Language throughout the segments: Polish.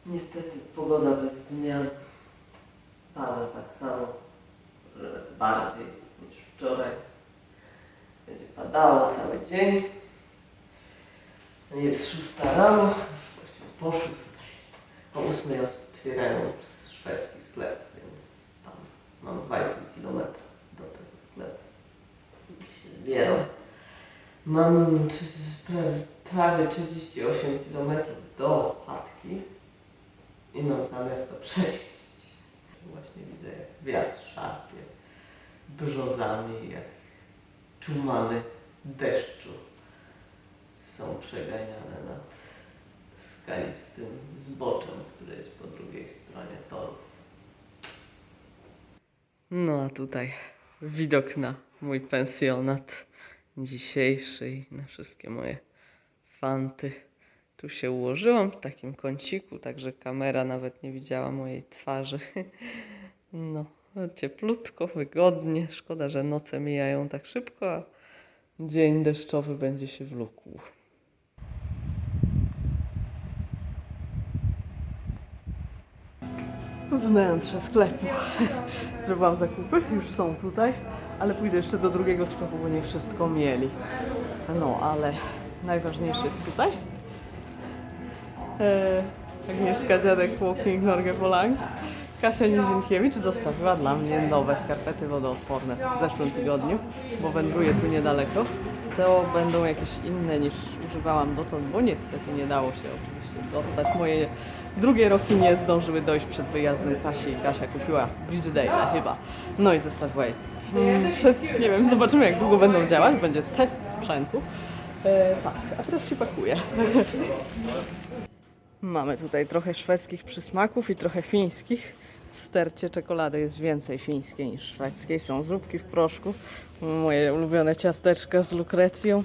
Niestety pogoda bez zmian. Pada tak samo, że bardziej niż wczoraj. Będzie padało cały dzień. Jest 6 rano, właściwie po 6. Po 8 otwierają szwedzki sklep, więc tam mam 2,5 km do tego sklepu. I się zbieram. Mam prawie 38 km do chatki i mam zamiar to przejść. Właśnie widzę, jak wiatr szarpie brzozami, jak czumany deszczu są przeganiane nad skalistym zboczem, które jest po drugiej stronie toru. No a tutaj widok na mój pensjonat dzisiejszy i na wszystkie moje fanty. Tu się ułożyłam w takim kąciku, także kamera nawet nie widziała mojej twarzy. No, cieplutko, wygodnie. Szkoda, że noce mijają tak szybko, a dzień deszczowy będzie się wlókł. Wnętrze sklepu. Zrobiłam zakupy, już są tutaj, ale pójdę jeszcze do drugiego sklepu, bo nie wszystko mieli. No, ale najważniejsze jest tutaj. Agnieszka Dziadek, Walking Norge Polangs. Kasia Nizinkiewicz zostawiła dla mnie nowe skarpety wodoodporne w zeszłym tygodniu, bo wędruję tu niedaleko. To będą jakieś inne niż używałam dotąd, bo niestety nie dało się oczywiście dostać. Moje drugie roki nie zdążyły dojść przed wyjazdem Kasi i Kasia kupiła Bridgedale chyba. No i zostawiła je. Przez, nie wiem, zobaczymy jak długo będą działać, będzie test sprzętu. Tak, a teraz się pakuję. Mamy tutaj trochę szwedzkich przysmaków i trochę fińskich. W stercie czekolady jest więcej fińskiej niż szwedzkiej. Są zupki w proszku, moje ulubione ciasteczka z lukrecją,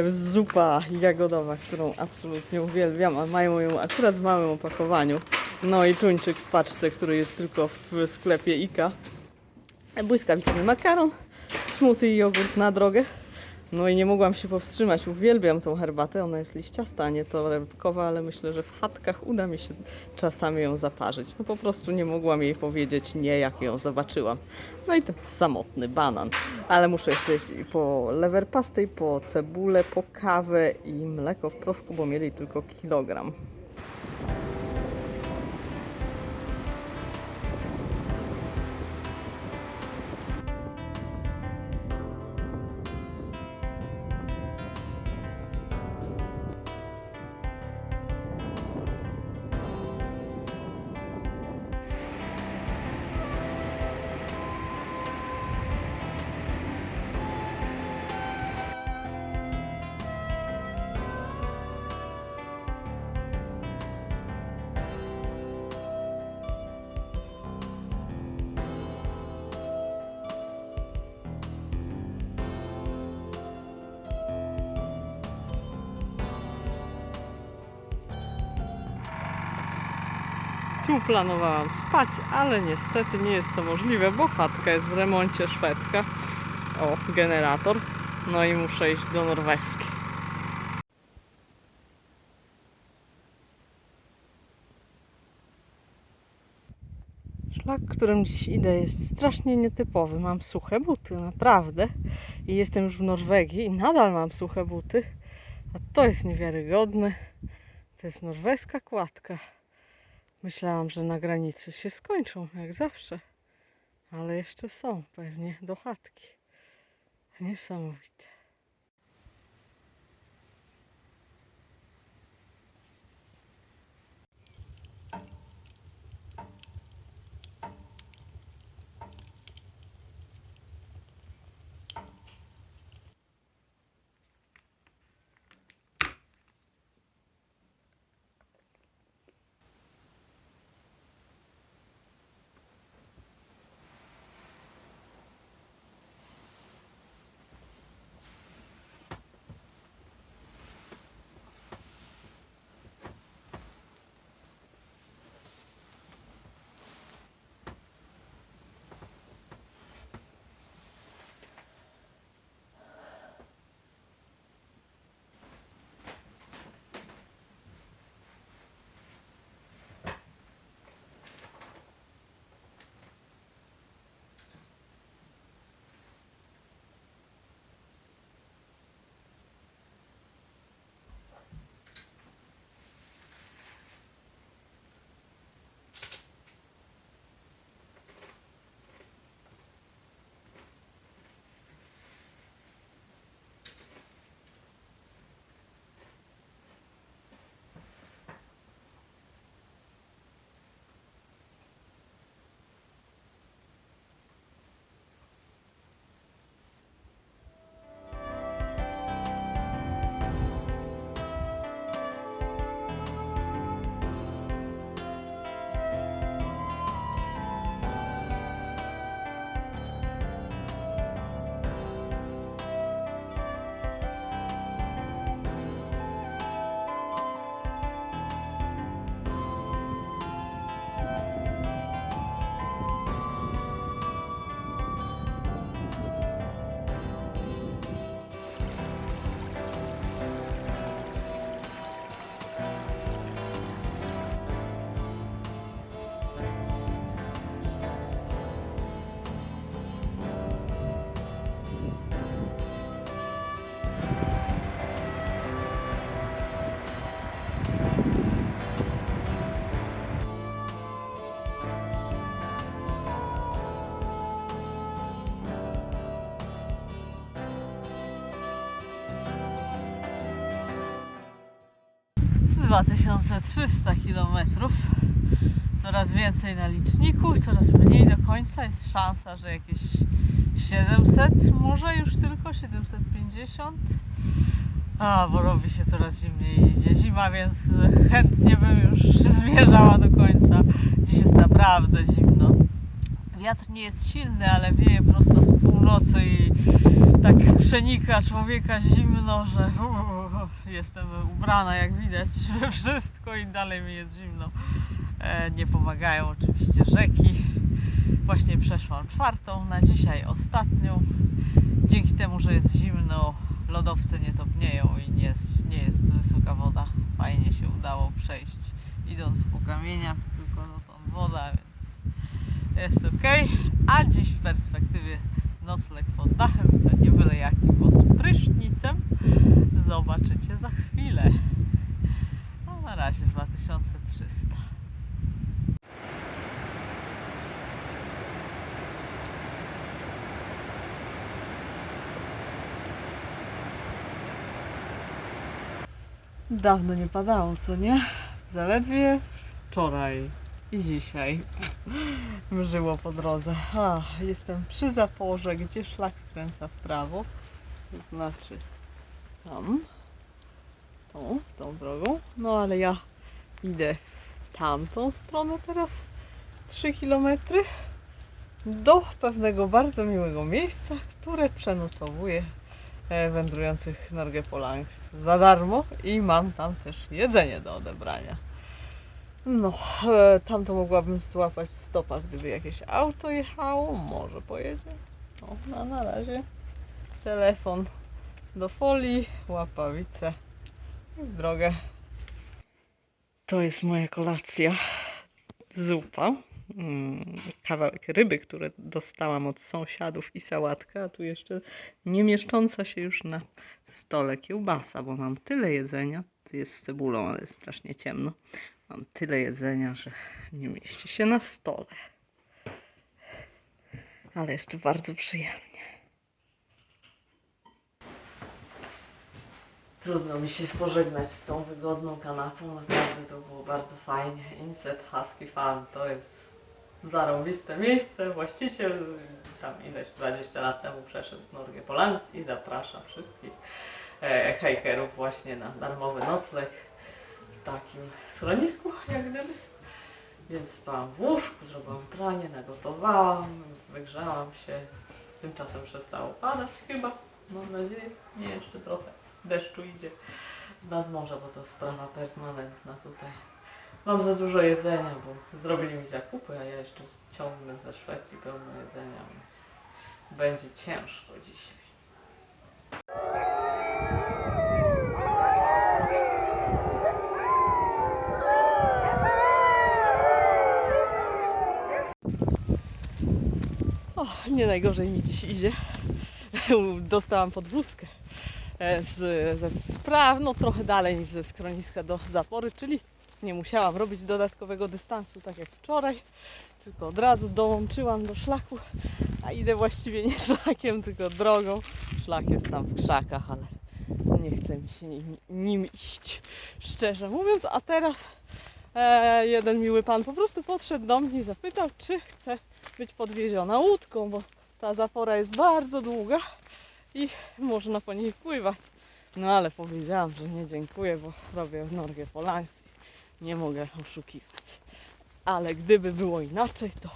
zupa jagodowa, którą absolutnie uwielbiam, a mają ją akurat w małym opakowaniu. No i tuńczyk w paczce, który jest tylko w sklepie IKA. Błyskawiczny makaron, smoothie i jogurt na drogę. No i nie mogłam się powstrzymać, uwielbiam tą herbatę, ona jest liściasta, a nie torebkowa, ale myślę, że w chatkach uda mi się czasami ją zaparzyć. No po prostu nie mogłam jej powiedzieć nie, jak ją zobaczyłam. No i ten samotny banan. Ale muszę jeszcze iść i po leverpastę, i po cebulę, po kawę i mleko w proszku, bo mieli tylko kilogram. Tu planowałam spać, ale niestety nie jest to możliwe, bo chatka jest w remoncie szwedzka. O, generator. No i muszę iść do norweskiej. Szlak, którym dziś idę, jest strasznie nietypowy. Mam suche buty, naprawdę. I jestem już w Norwegii i nadal mam suche buty. A to jest niewiarygodne. To jest norweska kładka. Myślałam, że na granicy się skończą, jak zawsze. Ale jeszcze są, pewnie do chatki. Niesamowite. 2300 km. Coraz więcej na liczniku, coraz mniej do końca. Jest szansa, że jakieś 700, może już tylko 750. Bo robi się coraz zimniej, idzie zima, więc chętnie bym już zmierzała do końca. Dziś jest naprawdę zimno. Wiatr nie jest silny, ale wieje prosto z północy i tak przenika człowieka zimno, że jestem ubrana, jak widać, we wszystko i dalej mi jest zimno. Nie pomagają oczywiście rzeki. Właśnie przeszłam czwartą, na dzisiaj ostatnią. Dzięki temu, że jest zimno, lodowce nie topnieją i nie jest wysoka woda. Fajnie się udało przejść, idąc po kamieniach, tylko tą woda, więc jest ok. A dziś w perspektywie nocleg pod dachem, to nie byle jaki, bo z prysznicem. Zobaczycie za chwilę. No na razie 2300. Dawno nie padało, co nie? Zaledwie wczoraj i dzisiaj mrzyło po drodze. Jestem przy zaporze, gdzie szlak skręca w prawo. To znaczy tam, tą drogą. No ale ja idę w tamtą stronę teraz 3 km do pewnego bardzo miłego miejsca, które przenocowuje wędrujących Norgepolangs za darmo i mam tam też jedzenie do odebrania. No, tam to mogłabym złapać stopa, gdyby jakieś auto jechało, może pojedzie. No, na razie telefon do folii, łapawice i w drogę. To jest moja kolacja. Zupa, kawałek ryby, które dostałam od sąsiadów i sałatka, a tu jeszcze nie mieszcząca się już na stole kiełbasa, bo mam tyle jedzenia, tu jest z cebulą, ale jest strasznie ciemno, mam tyle jedzenia, że nie mieści się na stole, ale jest tu bardzo przyjemnie. Trudno mi się pożegnać z tą wygodną kanapą, naprawdę to było bardzo fajnie. Inset Husky Farm to jest zarąbiste miejsce. Właściciel tam ileś 20 lat temu przeszedł Norgepolangs i zaprasza wszystkich hejkerów właśnie na darmowy nocleg w takim schronisku jak gdyby. Więc spałam w łóżku, zrobiłam pranie, nagotowałam, wygrzałam się. Tymczasem przestało padać chyba, mam nadzieję, nie jeszcze trochę. Deszczu idzie z nadmorza, bo to sprawa permanentna tutaj. Mam za dużo jedzenia, bo zrobili mi zakupy, a ja jeszcze ciągnę ze Szwecji pełno jedzenia, więc będzie ciężko dzisiaj. Nie najgorzej mi dziś idzie. Dostałam podwózkę ze spraw, no trochę dalej niż ze schroniska do zapory, czyli nie musiałam robić dodatkowego dystansu tak jak wczoraj, tylko od razu dołączyłam do szlaku, a idę właściwie nie szlakiem, tylko drogą. Szlak jest tam w krzakach, ale nie chce mi się nim iść, szczerze mówiąc. A teraz jeden miły pan po prostu podszedł do mnie i zapytał, czy chcę być podwieziona łódką, bo ta zapora jest bardzo długa i można po niej pływać. No ale powiedziałam, że nie dziękuję, bo robię w Norgepolangs i nie mogę oszukiwać. Ale gdyby było inaczej, to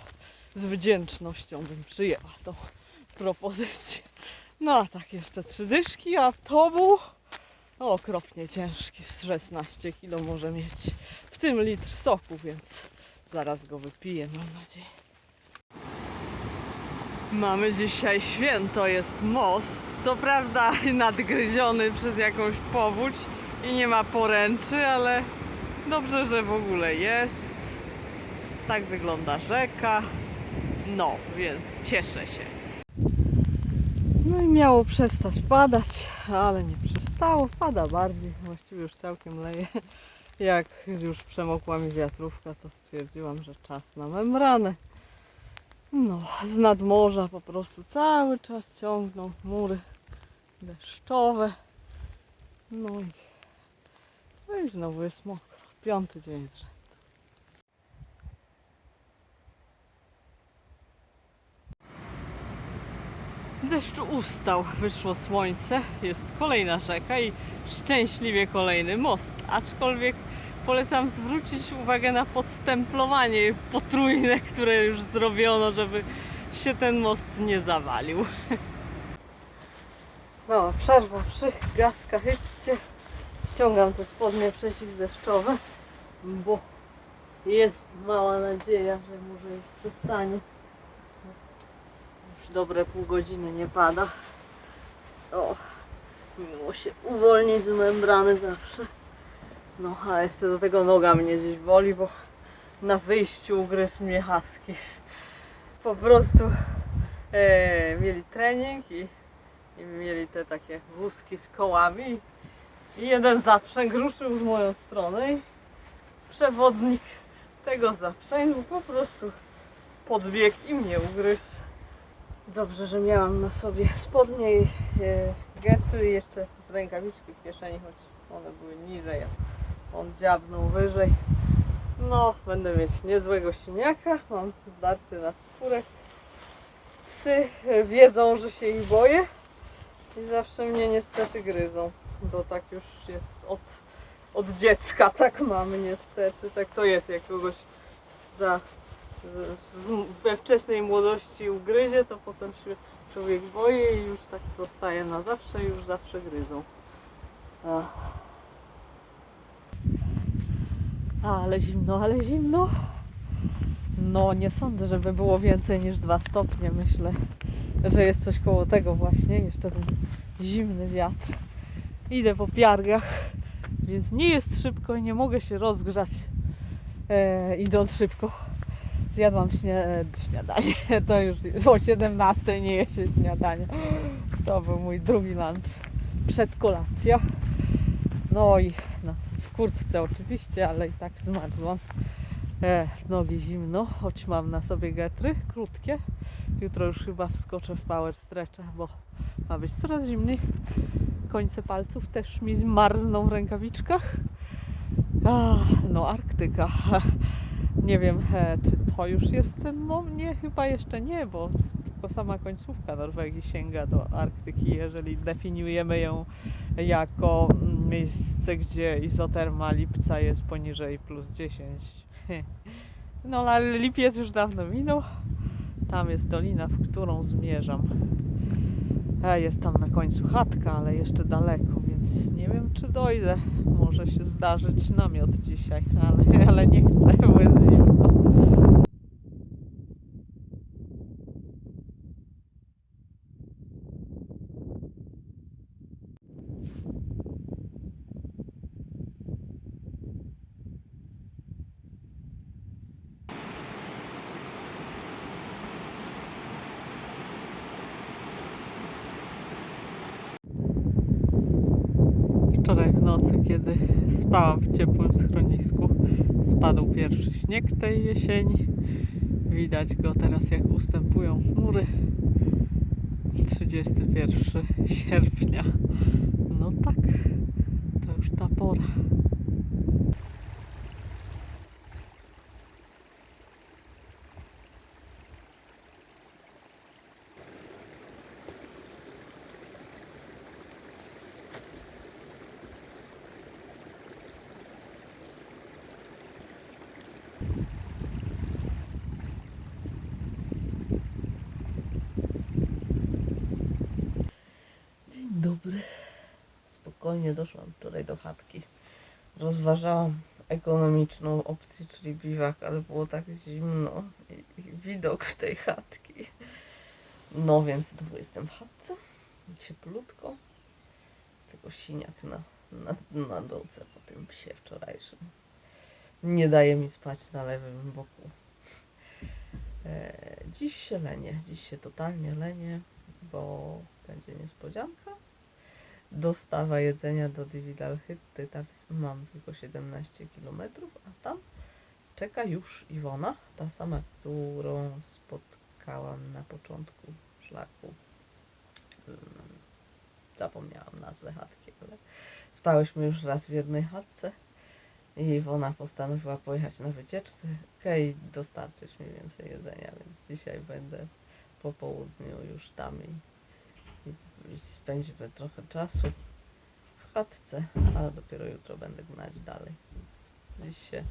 z wdzięcznością bym przyjęła tą propozycję. No a tak jeszcze 3 dyszki, a to był okropnie ciężki, 16 kg może mieć, w tym litr soku, więc zaraz go wypiję, mam nadzieję. Mamy dzisiaj święto, jest most, co prawda nadgryziony przez jakąś powódź i nie ma poręczy, ale dobrze, że w ogóle jest. Tak wygląda rzeka, no więc cieszę się. No i miało przestać padać, ale nie przestało, pada bardziej, właściwie już całkiem leje. Jak już przemokła mi wiatrówka, to stwierdziłam, że czas na membranę. No, z nadmorza po prostu cały czas ciągną chmury deszczowe. No i znowu jest mokro. 5. dzień z rzędu. Deszcz ustał, wyszło słońce, jest kolejna rzeka i szczęśliwie kolejny most. Aczkolwiek polecam zwrócić uwagę na podstemplowanie potrójne, które już zrobiono, żeby się ten most nie zawalił. Mała przerwa przy Gaskahitcie. Ściągam te spodnie przeciwdeszczowe, bo jest mała nadzieja, że może już przestanie. Już dobre pół godziny nie pada. O, miło się uwolnić z membrany zawsze. No, a jeszcze do tego noga mnie gdzieś boli, bo na wyjściu ugryzł mnie husky. Po prostu mieli trening i mieli te takie wózki z kołami i jeden zaprzęg ruszył w moją stronę i przewodnik tego zaprzęgu po prostu podbiegł i mnie ugryzł. Dobrze, że miałam na sobie spodnie i getry i jeszcze rękawiczki w kieszeni, choć one były niżej, a on dziabnął wyżej. No, będę mieć niezłego siniaka, mam zdarty na skórek. Psy wiedzą, że się ich boję i zawsze mnie niestety gryzą. To tak już jest od dziecka, tak mamy niestety, tak to jest, jak kogoś we wczesnej młodości ugryzie, to potem się człowiek boi i już tak zostaje na zawsze i już zawsze gryzą. Ale zimno, ale zimno. No nie sądzę, żeby było więcej niż 2 stopnie. Myślę, że jest coś koło tego właśnie. Jeszcze ten zimny wiatr. Idę po piargach, więc nie jest szybko i nie mogę się rozgrzać idąc szybko. Zjadłam śniadanie. To już o 17 nie je się śniadanie. To był mój drugi lunch przed kolacją. No i w kurtce oczywiście, ale i tak zmarzłam. Nogi zimno, choć mam na sobie getry krótkie. Jutro już chyba wskoczę w power stretcha, bo ma być coraz zimniej. Końce palców też mi zmarzną w rękawiczkach. No Arktyka. Nie wiem, czy to już jest ten moment? Nie, chyba jeszcze nie, bo tylko sama końcówka Norwegii sięga do Arktyki, jeżeli definiujemy ją jako miejsce, gdzie izoterma lipca jest poniżej +10. No ale lipiec już dawno minął. Tam jest dolina, w którą zmierzam. Jest tam na końcu chatka, ale jeszcze daleko, więc nie wiem, czy dojdę. Może się zdarzyć namiot dzisiaj, ale nie chcę, bo jest zimno. Wczoraj w nocy, kiedy spałam w ciepłym schronisku, spadł pierwszy śnieg tej jesieni. Widać go teraz, jak ustępują chmury. 31 sierpnia. No tak, to już ta pora. Dzień dobry. Spokojnie doszłam wczoraj do chatki. Rozważałam ekonomiczną opcję, czyli biwak, ale było tak zimno i widok tej chatki. No więc znowu jestem w chatce. Cieplutko. Tylko siniak na dolce po tym psie wczorajszym. Nie daje mi spać na lewym boku. Dziś się lenię. Dziś się totalnie lenię, bo będzie niespodzianka. Dostawa jedzenia do Dividalhytty, tak mam tylko 17 km, a tam czeka już Iwona, ta sama, którą spotkałam na początku szlaku. Zapomniałam nazwę chatki, ale spałyśmy już raz w jednej chatce I Iwona postanowiła pojechać na wycieczkę i dostarczyć mi więcej jedzenia, więc dzisiaj będę po południu już tam i spędzimy trochę czasu w chatce, a dopiero jutro będę gnać dalej. Więc dziś się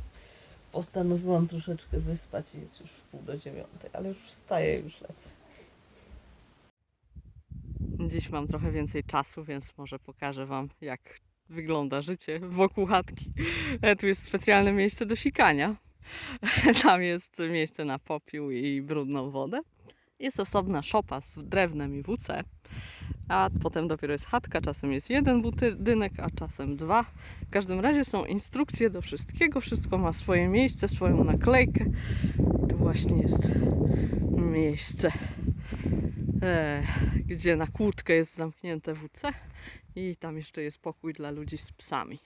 postanowiłam troszeczkę wyspać i jest już w 8:30, ale już wstaję, już lecę. Dziś mam trochę więcej czasu, więc może pokażę Wam, jak wygląda życie wokół chatki. Tu jest specjalne miejsce do sikania. Tam jest miejsce na popiół i brudną wodę. Jest osobna szopa z drewnem i WC. A potem dopiero jest chatka, czasem jest jeden budynek, a czasem dwa. W każdym razie są instrukcje do wszystkiego, wszystko ma swoje miejsce, swoją naklejkę. Tu właśnie jest miejsce, gdzie na kłódkę jest zamknięte WC i tam jeszcze jest pokój dla ludzi z psami.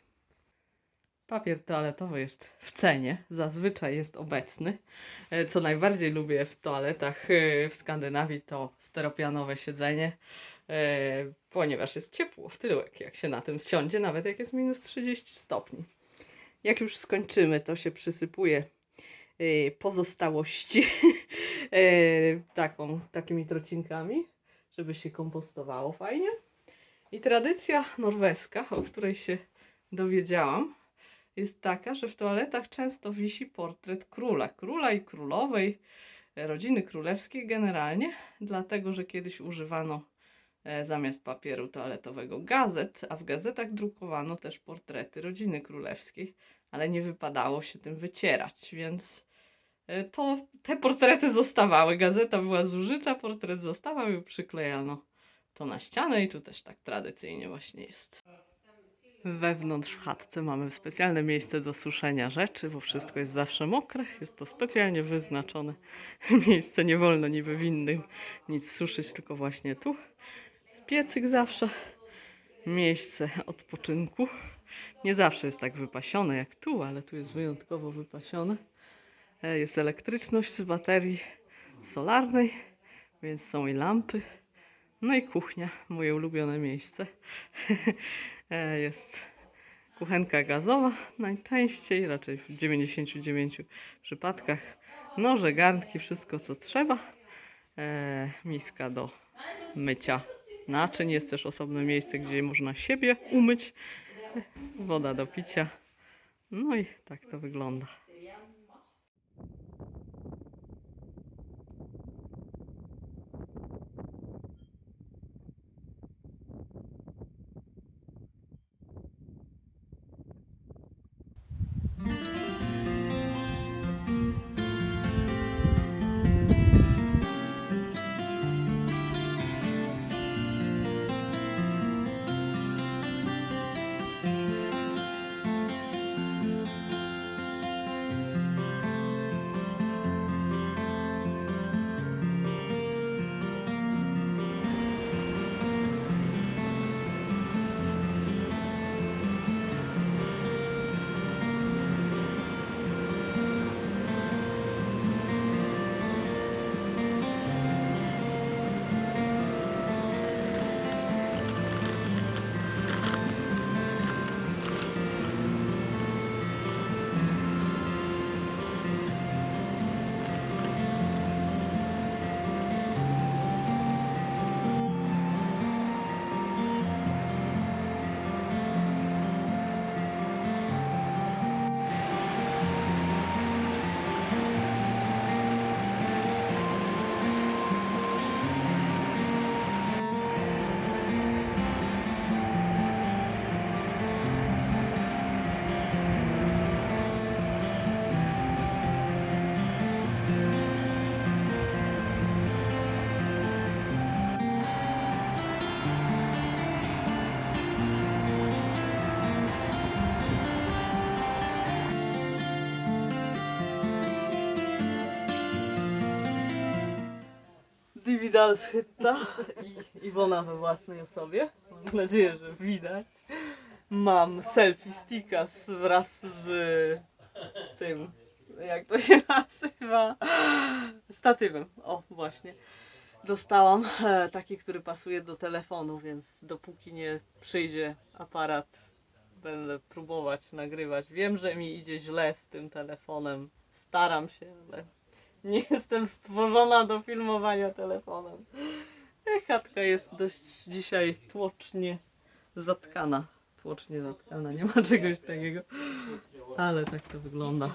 Papier toaletowy jest w cenie, zazwyczaj jest obecny. Co najbardziej lubię w toaletach w Skandynawii to steropianowe siedzenie, ponieważ jest ciepło w tyłek, jak się na tym siądzie, nawet jak jest minus 30 stopni. Jak już skończymy, to się przysypuje pozostałości takimi trocinkami, żeby się kompostowało fajnie. I tradycja norweska, o której się dowiedziałam, jest taka, że w toaletach często wisi portret króla i królowej, rodziny królewskiej generalnie, dlatego że kiedyś używano zamiast papieru toaletowego gazet, a w gazetach drukowano też portrety rodziny królewskiej, ale nie wypadało się tym wycierać, więc te portrety zostawały. Gazeta była zużyta, portret zostawał i przyklejano to na ścianę i tu też tak tradycyjnie właśnie jest. Wewnątrz w chatce mamy specjalne miejsce do suszenia rzeczy, bo wszystko jest zawsze mokre. Jest to specjalnie wyznaczone miejsce. Nie wolno niby w innym nic suszyć, tylko właśnie tu. Jest piecyk zawsze. Miejsce odpoczynku. Nie zawsze jest tak wypasione jak tu, ale tu jest wyjątkowo wypasione. Jest elektryczność z baterii solarnej, więc są i lampy. No i kuchnia, moje ulubione miejsce. Jest kuchenka gazowa najczęściej, raczej w 99 przypadkach. Noże, garnki, wszystko co trzeba. Miska do mycia naczyń. Jest też osobne miejsce, gdzie można siebie umyć. Woda do picia. No i tak to wygląda. Dividalshytta i Iwona we własnej osobie. Mam nadzieję, że widać. Mam selfie sticka wraz z tym, jak to się nazywa, statywem. O, właśnie. Dostałam taki, który pasuje do telefonu, więc dopóki nie przyjdzie aparat będę próbować nagrywać. Wiem, że mi idzie źle z tym telefonem. Staram się, ale nie jestem stworzona do filmowania telefonem. Chatka jest dość dzisiaj tłocznie zatkana. Tłocznie zatkana, nie ma czegoś takiego. Ale tak to wygląda.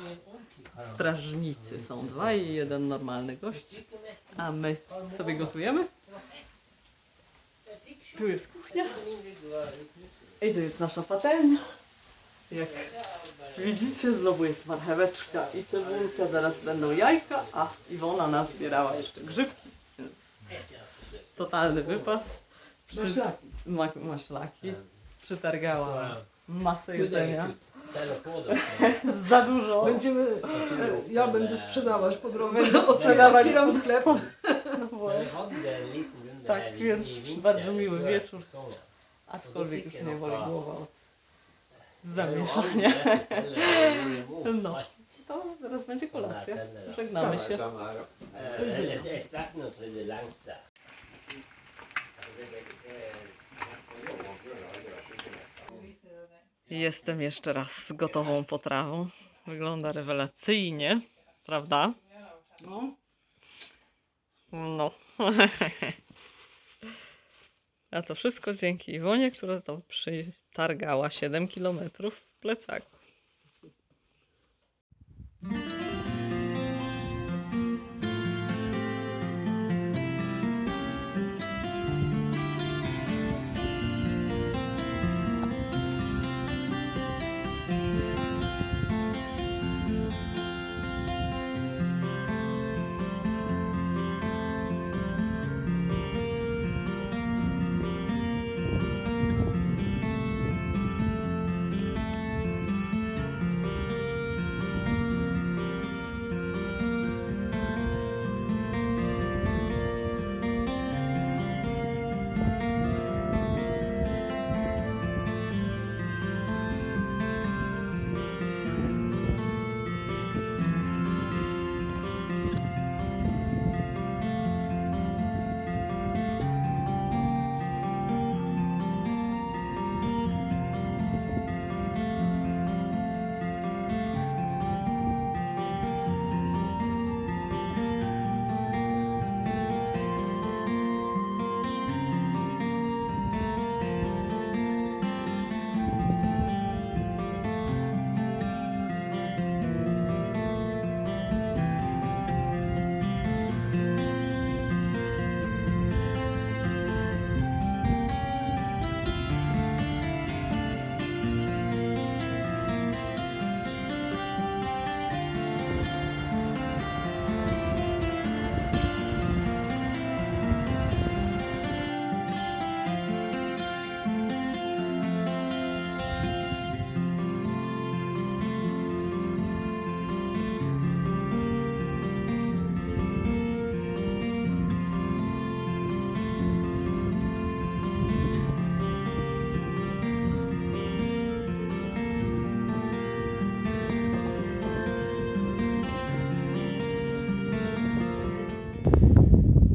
Strażnicy są dwa i jeden normalny gość. A my sobie gotujemy. Tu jest kuchnia. I tu jest nasza patelnia. Jak widzicie, znowu jest marcheweczka i cebulka, zaraz będą jajka, a Iwona nazbierała jeszcze grzybki, więc totalny wypas. Maślaki. Przytargała masę jedzenia. Za dużo. Ja będę sprzedawać po drodze. Będę sprzedawać Otwieram sklep. Tak, więc bardzo miły wieczór. Aczkolwiek już mnie boli głowa od zamieszania. No, to zaraz będzie kolacja. Żegnamy się. Jestem jeszcze raz z gotową potrawą. Wygląda rewelacyjnie, prawda? No. No. A to wszystko dzięki Iwonie, która to przytargała 7 km w plecaku.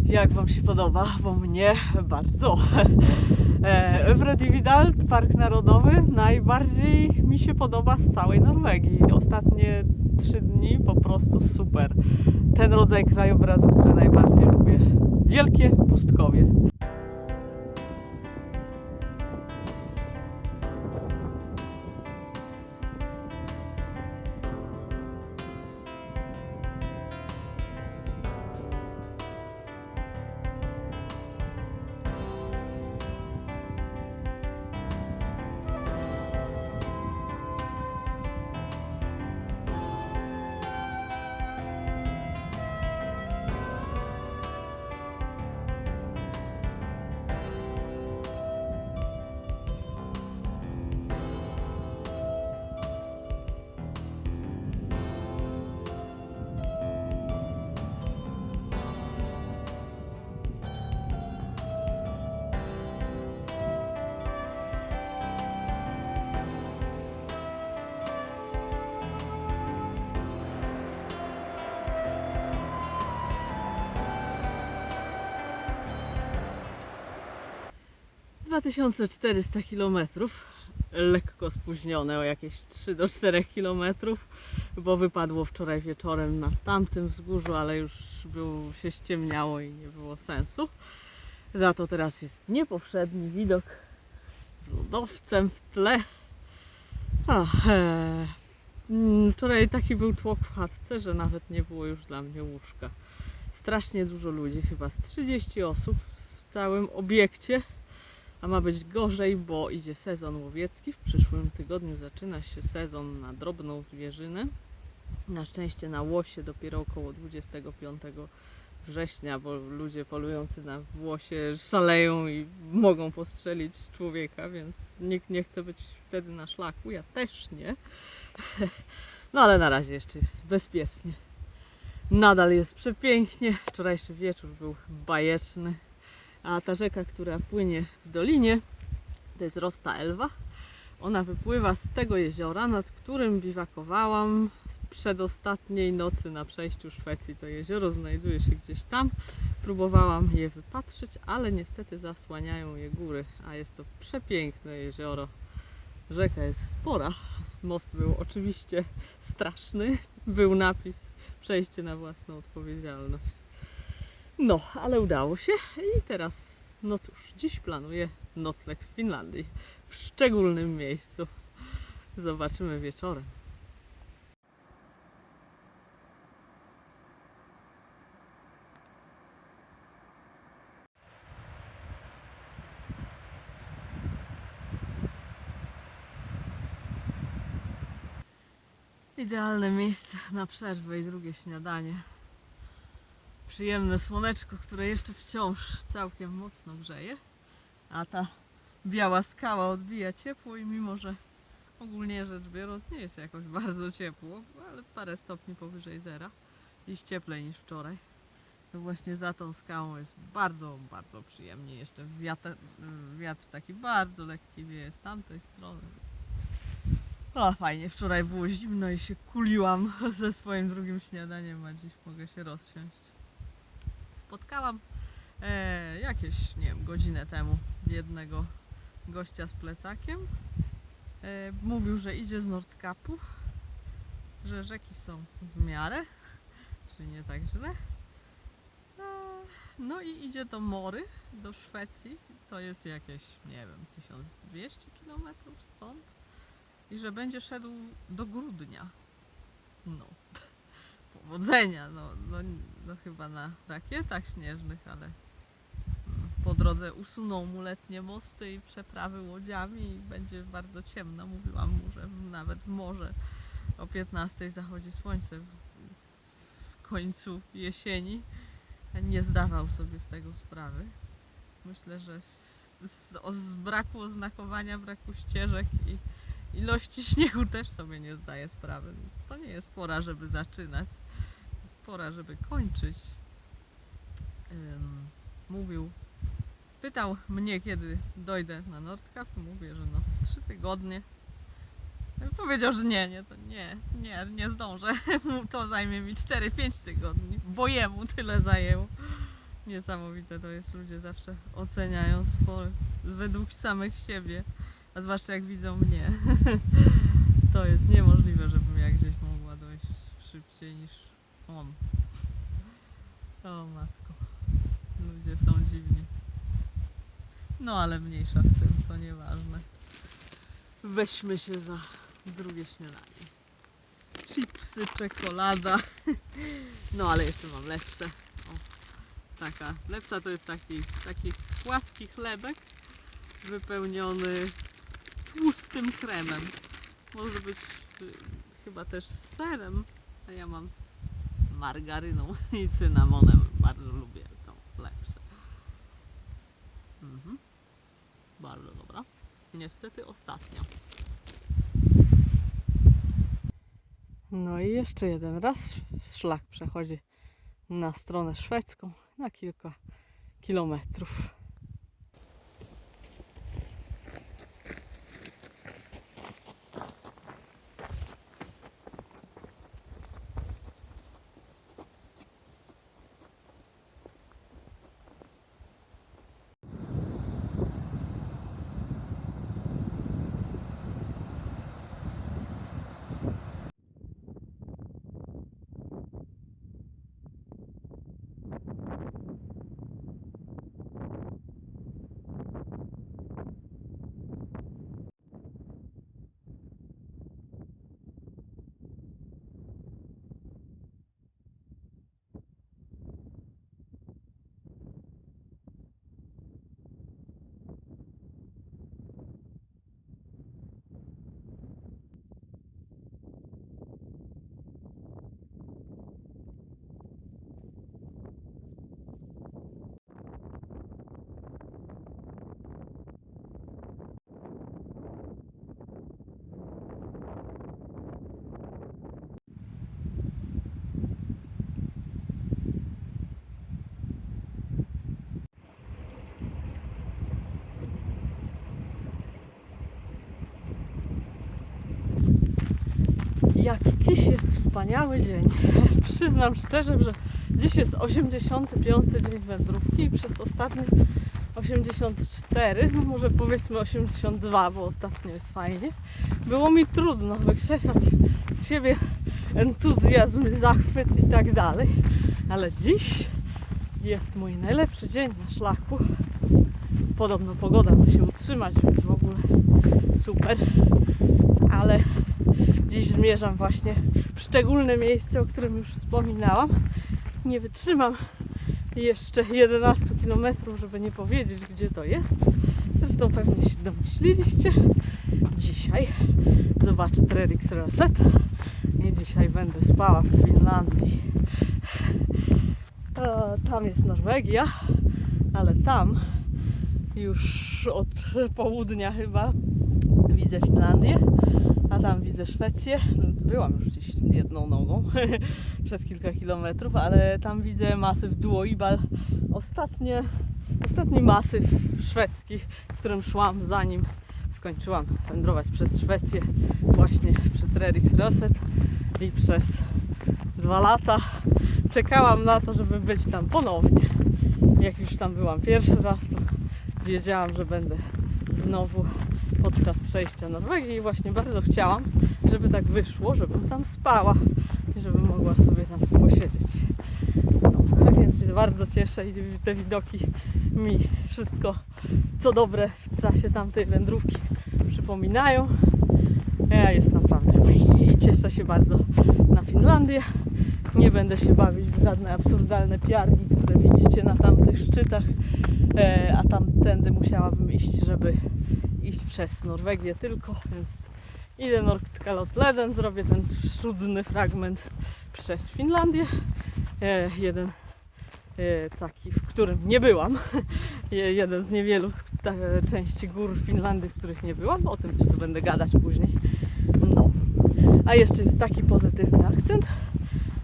Jak Wam się podoba? Bo mnie bardzo. Øvre Dividal, Park Narodowy, najbardziej mi się podoba z całej Norwegii. Ostatnie 3 dni po prostu super. Ten rodzaj krajobrazu, który najbardziej lubię. Wielkie pustkowie. ...2400 km lekko spóźnione o jakieś 3 do 4 kilometrów, bo wypadło wczoraj wieczorem na tamtym wzgórzu, ale już się ściemniało i nie było sensu. Za to teraz jest niepowszedni widok z lodowcem w tle. Wczoraj taki był tłok w chatce, że nawet nie było już dla mnie łóżka. Strasznie dużo ludzi, chyba z 30 osób w całym obiekcie, a ma być gorzej, bo idzie sezon łowiecki. W przyszłym tygodniu zaczyna się sezon na drobną zwierzynę. Na szczęście na łosie dopiero około 25 września, bo ludzie polujący na łosie szaleją i mogą postrzelić człowieka, więc nikt nie chce być wtedy na szlaku, ja też nie. No ale na razie jeszcze jest bezpiecznie. Nadal jest przepięknie, wczorajszy wieczór był bajeczny, a ta rzeka, która płynie w dolinie, to jest Rosta Elwa. Ona wypływa z tego jeziora, nad którym biwakowałam przedostatniej nocy na przejściu Szwecji. To jezioro znajduje się gdzieś tam. Próbowałam je wypatrzeć, ale niestety zasłaniają je góry, a jest to przepiękne jezioro. Rzeka jest spora. Most był oczywiście straszny. Był napis przejście na własną odpowiedzialność. No, ale udało się i teraz, no cóż, dziś planuję nocleg w Finlandii, w szczególnym miejscu. Zobaczymy wieczorem. Idealne miejsce na przerwę i drugie śniadanie. Przyjemne słoneczko, które jeszcze wciąż całkiem mocno grzeje, a ta biała skała odbija ciepło i mimo, że ogólnie rzecz biorąc nie jest jakoś bardzo ciepło, ale parę stopni powyżej zera, dziś cieplej niż wczoraj, to właśnie za tą skałą jest bardzo, bardzo przyjemnie. Jeszcze wiatr taki bardzo lekki wieje z tamtej strony. O, fajnie, wczoraj było zimno i się kuliłam ze swoim drugim śniadaniem, a dziś mogę się rozsiąść. Spotkałam jakieś, nie wiem, godzinę temu jednego gościa z plecakiem. Mówił, że idzie z Nordkapu, że rzeki są w miarę, czyli nie tak źle. No i idzie do Mory, do Szwecji. To jest jakieś, nie wiem, 1200 km stąd. I że będzie szedł do grudnia. No, powodzenia, no chyba na rakietach śnieżnych, ale po drodze usuną mu letnie mosty i przeprawy łodziami i będzie bardzo ciemno. Mówiłam mu, że nawet w morze o 15 zachodzi słońce w końcu jesieni. Nie zdawał sobie z tego sprawy. Myślę, że z braku oznakowania, braku ścieżek i ilości śniegu też sobie nie zdaje sprawy. To nie jest pora, żeby zaczynać. Jest pora, żeby kończyć. Pytał mnie, kiedy dojdę na Nordkap. Mówię, że 3 tygodnie. Powiedział, że nie zdążę. To zajmie mi 4-5 tygodni, bo jemu tyle zajęło. Niesamowite to jest, ludzie zawsze oceniają według samych siebie, a zwłaszcza jak widzą mnie. To jest niemożliwe, żebym ja gdzieś mogła dojść szybciej niż on. O matko, ludzie są dziwni. No ale mniejsza z tym, to nieważne. Weźmy się za drugie śniadanie. Chipsy, czekolada. No ale jeszcze mam lepsze. Taka lepsza to jest taki płaski chlebek wypełniony tłustym kremem. Może być chyba też z serem, a ja mam z margaryną i cynamonem. Bardzo lubię tą lepszą. Bardzo dobra. Niestety ostatnia. No i jeszcze jeden raz szlak przechodzi na stronę szwedzką na kilka kilometrów. Jaki dziś jest wspaniały dzień. Przyznam szczerze, że dziś jest 85. dzień wędrówki i przez ostatnie 84, no może powiedzmy 82, bo ostatnio jest fajnie. Było mi trudno wykrzesać z siebie entuzjazm, zachwyt i tak dalej. Ale dziś jest mój najlepszy dzień na szlaku. Podobno pogoda ma się utrzymać, więc w ogóle super. Ale dziś zmierzam właśnie w szczególne miejsce, o którym już wspominałam. Nie wytrzymam jeszcze 11 km, żeby nie powiedzieć, gdzie to jest. Zresztą pewnie się domyśliliście. Dzisiaj zobaczę Treriks Roset i dzisiaj będę spała w Finlandii. Tam jest Norwegia, ale tam już od południa chyba widzę Finlandię, a tam widzę Szwecję. Byłam już gdzieś jedną nogą przez kilka kilometrów, ale tam widzę masyw Duoibal. Ostatni masyw szwedzki, którym szłam, zanim skończyłam wędrować przez Szwecję, właśnie przy Treriks Roset i przez 2 lata czekałam na to, żeby być tam ponownie. Jak już tam byłam pierwszy raz, to wiedziałam, że będę znowu podczas przejścia Norwegii i właśnie bardzo chciałam, żeby tak wyszło, żebym tam spała i żebym mogła sobie tam posiedzieć. No, a więc się bardzo cieszę i te widoki mi wszystko co dobre w czasie tamtej wędrówki przypominają. Jest naprawdę fajnie i cieszę się bardzo na Finlandię. Nie będę się bawić w żadne absurdalne piargi, które widzicie na tamtych szczytach, a tamtędy musiałabym iść, żeby iść przez Norwegię tylko, więc idę Nordkalotleden, zrobię ten cudny fragment przez Finlandię. Jeden taki, w którym nie byłam. Jeden z niewielu części gór Finlandii, w których nie byłam. O tym jeszcze będę gadać później. No. A jeszcze jest taki pozytywny akcent,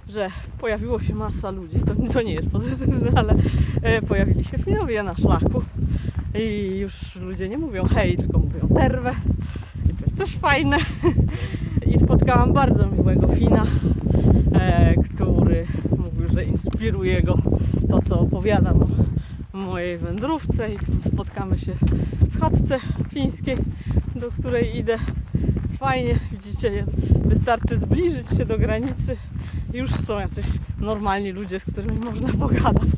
że pojawiło się masa ludzi. To nie jest pozytywne, ale pojawili się Finowie na szlaku. I już ludzie nie mówią hej, tylko mówią terve. I to jest też fajne. I spotkałam bardzo miłego Fina, który mówił, że inspiruje go to, co opowiadam o mojej wędrówce i spotkamy się w chatce fińskiej, do której idę. Jest fajnie, widzicie, wystarczy zbliżyć się do granicy. Już są jacyś normalni ludzie, z którymi można pogadać.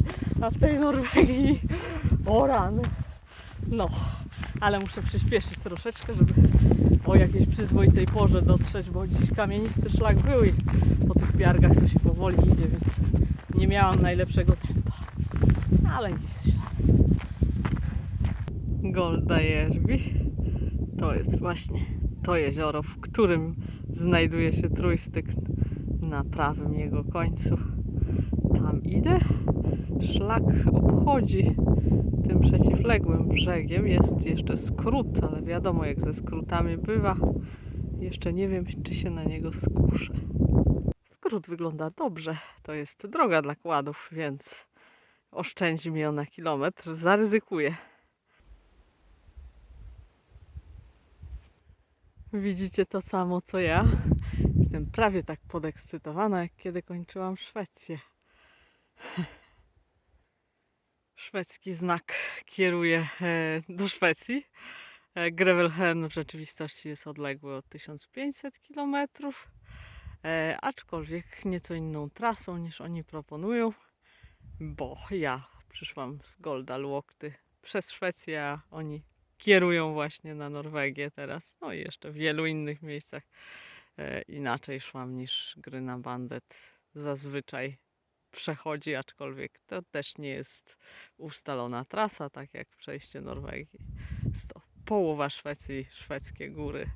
A w tej Norwegii, o rany. No, ale muszę przyspieszyć troszeczkę, żeby o jakiejś przyzwoitej porze dotrzeć, bo dziś kamienisty szlak był i po tych piargach to się powoli idzie, więc nie miałam najlepszego tempa. Ale nie jest źle. Golda Jeżbi to jest właśnie to jezioro, w którym znajduje się trójstyk na prawym jego końcu. Tam idę. Szlak obchodzi tym przeciwległym brzegiem. Jest jeszcze skrót, ale wiadomo jak ze skrótami bywa. Jeszcze nie wiem, czy się na niego skuszę. Skrót wygląda dobrze. To jest droga dla kładów, więc oszczędzi mi ona kilometr. Zaryzykuję. Widzicie to samo co ja. Jestem prawie tak podekscytowana, jak kiedy kończyłam Szwecję. Szwedzki znak kieruje do Szwecji. Grevelhen w rzeczywistości jest odległy od 1500 km, aczkolwiek nieco inną trasą niż oni proponują, bo ja przyszłam z Goldalłokty przez Szwecję, a oni kierują właśnie na Norwegię teraz. No i jeszcze w wielu innych miejscach inaczej szłam niż Gryna Bandet zazwyczaj przechodzi, aczkolwiek to też nie jest ustalona trasa, tak jak przejście Norwegii. Jest to połowa Szwecji, szwedzkie góry.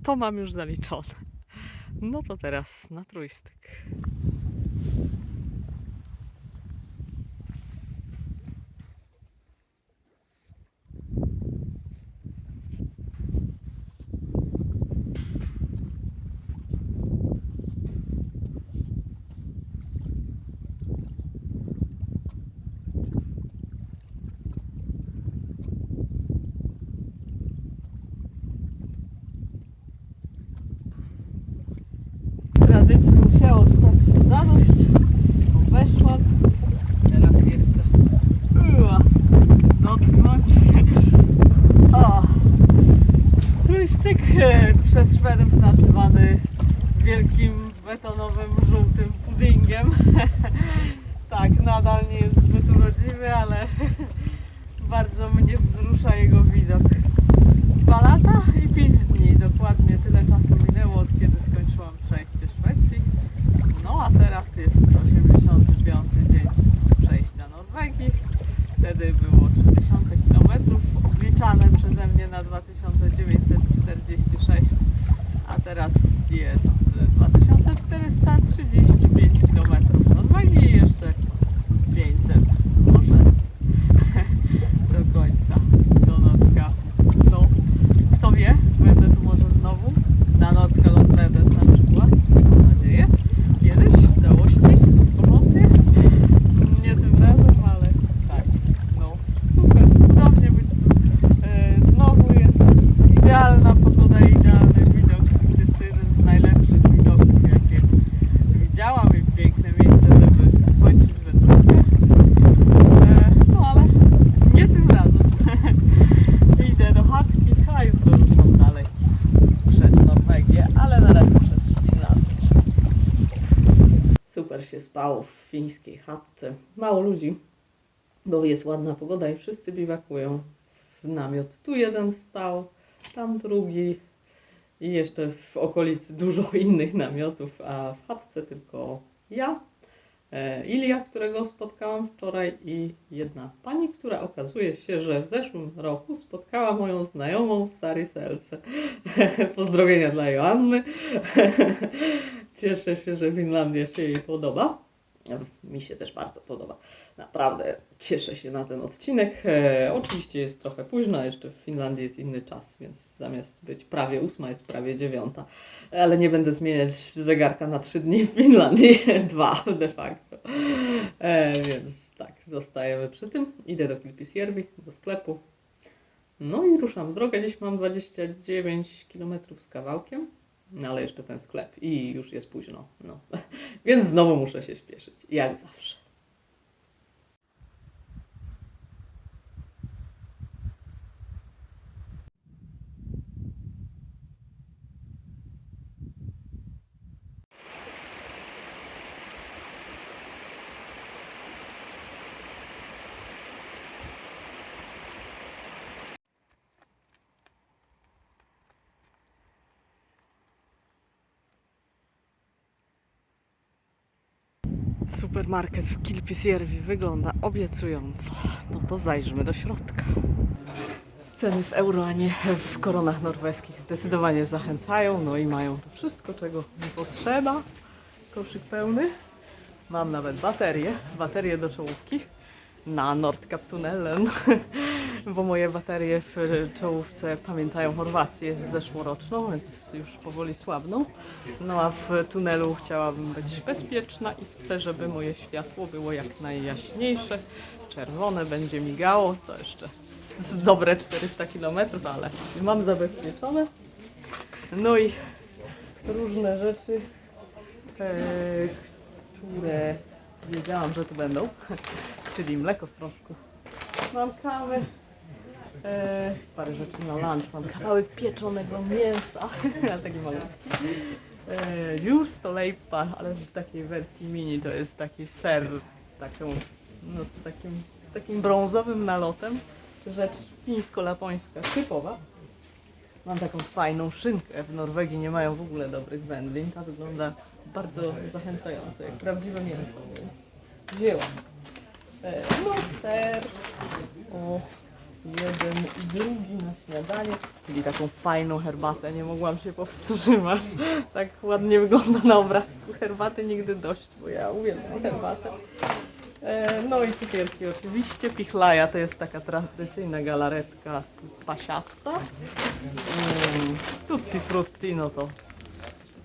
To mam już zaliczone. No to teraz na trójstyk. przez Szwedów nazywany wielkim betonowym żółtym puddingiem. Tak, nadal nie jest zbyt urodziwy, ale bardzo mnie wzrusza jego widok. 2 lata i 5 dni, dokładnie tyle czasu minęło, od kiedy skończyłam przejście Szwecji. No a teraz jest 85 dzień przejścia Norwegii. Wtedy było 3000 km, obliczane przeze mnie na 2946, a teraz jest 2435 km Norwegii i jeszcze 500 może do końca, do Nordkapu. No, kto wie, będę tu może znowu na Nordkalotträdet na przykład, mam nadzieję, kiedyś w całości, porządnie, nie tym razem, ale tak, no super, cudownie być tu. Znowu jest idealna pogoda i idealny widok, jest to jeden z najlepszych widoków, jakie widziałam i piękne miejsce, żeby kończyć wędrówkę. No ale nie tym razem. Idę do chatki, a jutro ruszam dalej przez Norwegię, ale na razie przez Finlandię. Super się spało w fińskiej chatce. Mało ludzi, bo jest ładna pogoda i wszyscy biwakują. Namiot tu jeden stał, tam drugi i jeszcze w okolicy dużo innych namiotów, a w chatce tylko ja, Ilia, którego spotkałam wczoraj i jedna pani, która okazuje się, że w zeszłym roku spotkała moją znajomą Sari Selce. Pozdrowienia dla Joanny. Cieszę się, że Finlandia się jej podoba. Mi się też bardzo podoba. Naprawdę cieszę się na ten odcinek. Oczywiście jest trochę późno, jeszcze w Finlandii jest inny czas, więc zamiast być prawie 8 jest prawie 9. Ale nie będę zmieniać zegarka na 3 dni w Finlandii, 2 de facto. Więc tak, zostajemy przy tym. Idę do Kilpisjärvi, do sklepu. No i ruszam w drogę. Dziś mam 29 km z kawałkiem. No ale jeszcze ten sklep i już jest późno, no. Więc znowu muszę się śpieszyć, jak zawsze. Supermarket w Kilpisjärvi wygląda obiecująco. No to zajrzymy do środka. Ceny w euro, a nie w koronach norweskich zdecydowanie zachęcają. No i mają to wszystko, czego mi potrzeba. Koszyk pełny. Mam nawet baterię do czołówki na Nordkap-tunnelen, bo moje baterie w czołówce pamiętają Chorwację zeszłoroczną, więc już powoli słabną. No a w tunelu chciałabym być bezpieczna i chcę, żeby moje światło było jak najjaśniejsze. Czerwone będzie migało, to jeszcze z dobre 400 km, ale mam zabezpieczone. No i różne rzeczy, które wiedziałam, że tu będą, czyli mleko w proszku. Mam kawę, parę rzeczy na lunch, mam kawałek pieczonego mięsa, taki malutki. Juustoleippa, ale w takiej wersji mini, to jest taki ser z takim brązowym nalotem. Rzecz fińsko-lapońska typowa. Mam taką fajną szynkę. W Norwegii nie mają w ogóle dobrych wędlin. Ta wygląda bardzo zachęcająco, jak prawdziwe mięso. Więc wzięłam. No ser. O, jeden i drugi na śniadanie. Czyli taką fajną herbatę. Nie mogłam się powstrzymać. Tak ładnie wygląda na obrazku. Herbaty nigdy dość, bo ja uwielbiam herbatę. No i cukierki oczywiście. Pichlaja to jest taka tradycyjna galaretka pasiasta. Tutti frutti, no to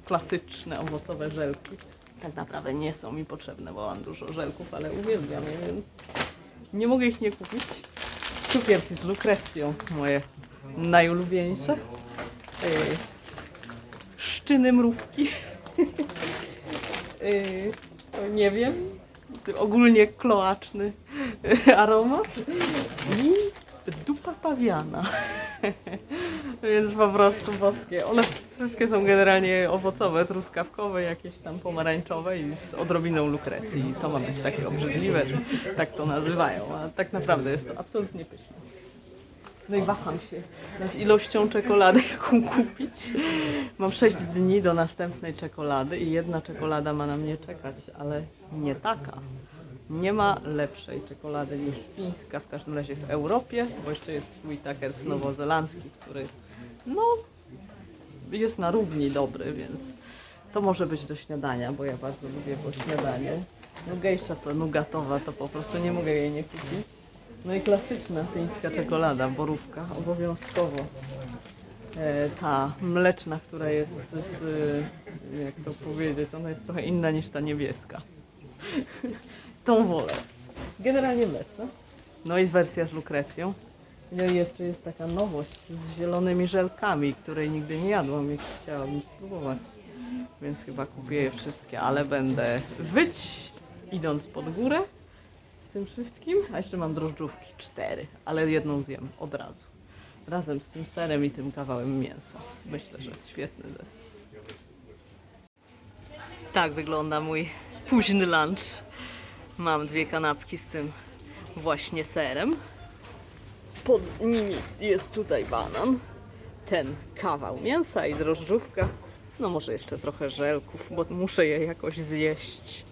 klasyczne owocowe żelki. Tak naprawdę nie są mi potrzebne, bo mam dużo żelków, ale uwielbiam je, więc nie mogę ich nie kupić. Cukierki z lukrecją, moje najulubieńsze. Szczyny mrówki. To nie wiem. Ogólnie kloaczny aromat. I papawiana. Więc po prostu boskie. One wszystkie są generalnie owocowe, truskawkowe, jakieś tam pomarańczowe i z odrobiną lukrecji. I to ma być takie obrzydliwe, że tak to nazywają, a tak naprawdę jest to absolutnie pyszne. No i waham się nad ilością czekolady, jaką kupić. Mam 6 dni do następnej czekolady i jedna czekolada ma na mnie czekać, ale nie taka. Nie ma lepszej czekolady niż fińska, w każdym razie w Europie, bo jeszcze jest Whitakers nowozelandzki, który no jest na równi dobry, więc to może być do śniadania, bo ja bardzo lubię po śniadaniu. No gejsza to nugatowa, to po prostu nie mogę jej nie kupić. No i klasyczna fińska czekolada, borówka, obowiązkowo. Ta mleczna, która jest z, jak to powiedzieć, ona jest trochę inna niż ta niebieska. Tą wolę. Generalnie mleczna. No i wersja z lukrecją. No i jeszcze jest taka nowość z zielonymi żelkami, której nigdy nie jadłam i chciałabym spróbować. Więc chyba kupię je wszystkie, ale będę wyć idąc pod górę z tym wszystkim. A jeszcze mam drożdżówki 4, ale jedną zjem od razu. Razem z tym serem i tym kawałem mięsa. Myślę, że świetny zestaw. Tak wygląda mój późny lunch. Mam 2 kanapki z tym właśnie serem. Pod nimi jest tutaj banan, ten kawał mięsa i drożdżówka. No może jeszcze trochę żelków, bo muszę je jakoś zjeść.